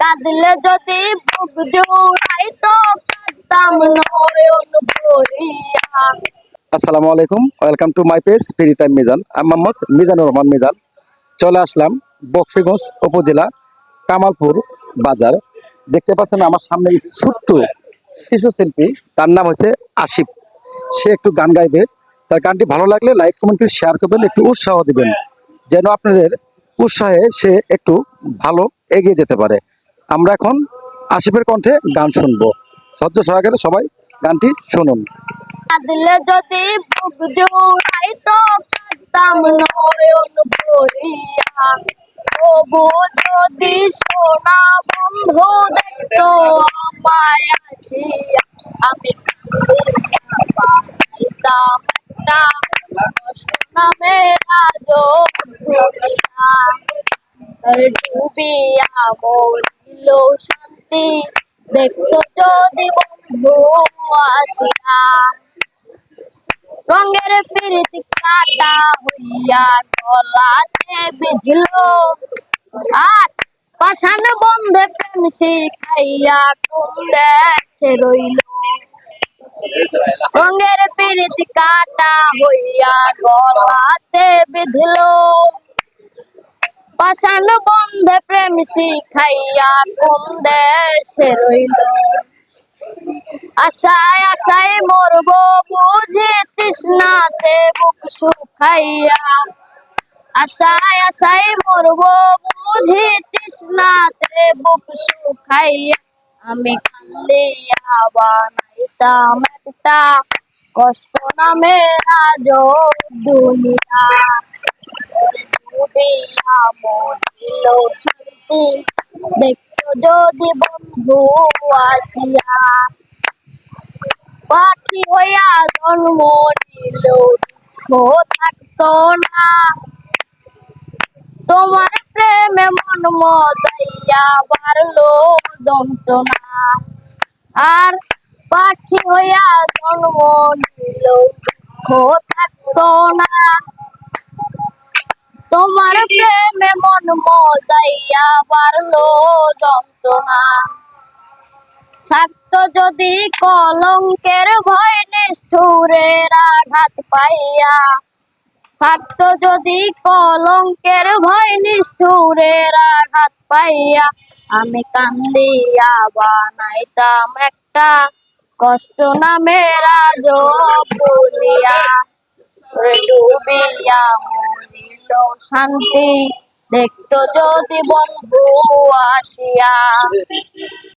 কাঁদলে যদি বুক জুড়াইতো কাঁদতাম নয়ন ভরিয়া। আসসালামু আলাইকুম, welcome to my page free time Mizan. আমি মোহাম্মদ মিজানুর রহমান মিজান। চলে আসলাম বকশীগঞ্জ উপজেলা কামালপুর বাজার। দেখতে পাচ্ছেন আমার সামনে ছোট্ট শিশু শিল্পী, তার নাম হচ্ছে আসিফ। সে একটু গান গাইবে। তার গানটি ভালো লাগলে লাইক কমেন্ট করে শেয়ার করবেন, একটু উৎসাহ দিবেন যেন আপনাদের উৎসাহে সে একটু ভালো এগিয়ে যেতে পারে। আমরা এখন আসিফের কণ্ঠে গান শুনবো। সহ্য সহকারে সবাই গানটি শুনুন। কাঁদলে যদি বুক জুড়াইতো কাঁদতাম নয়ন ভরিয়া। তবু যদি সোনা বন্ধু দেখতো আমায় আসিয়া, আমি কাঁদিতাম একটা কষ্ট নামের আজব দুনিয়া। ডুবিয়া মরিল শান্তি দেখতো যদি বন্ধু আসিয়া। রঙের প্রীতি কাটা হইয়া গলাতে বিঁধল, আর পাষাণ বন্ধে প্রেম শিখাইয়া কোন দেশে রইল। রঙের প্রীতি কাটা হইয়া গলাতে বিঁধল, পাষাণ বন্ধে প্রেম শিখাইয়া কোন দেশে রইল। আশায় আশায় মরব বুঝি তৃষ্ণাতে বুক শুকাইয়া। আশায় আশায় মরব বুঝি তৃষ্ণাতে বুক শুকাইয়া। আমি কান্দিয়া বানাইতাম একটা কষ্ট নামের আজব দুনিয়া। ডুবিয়া মরিল শান্তি দেখতো যদি বন্ধু আসিয়া। পাখি হইয়া জন্ম নিল দুঃখ থাকতো না, তোমার প্রেমে মন মজাইয়া বাড়লো যন্ত্রণা। আর পাখি হইয়া জন্ম নিল দুঃখ থাকতো না, তোমার প্রেমে মন মজাইয়া বাড়লো যন্ত্রণা। থাকতো যদি কলঙ্কের ভয় নিষ্ঠুরের আঘাত পাইয়া। থাকতো যদি কলঙ্কের ভয় নিষ্ঠুরের আঘাত পাইয়া। আমি কান্দিয়া বানাইতাম একটা কষ্ট নামের আজব দুনিয়া। ডুবিয়া মরিল শান্তি দেখতো যদি বন্ধু আসিয়া।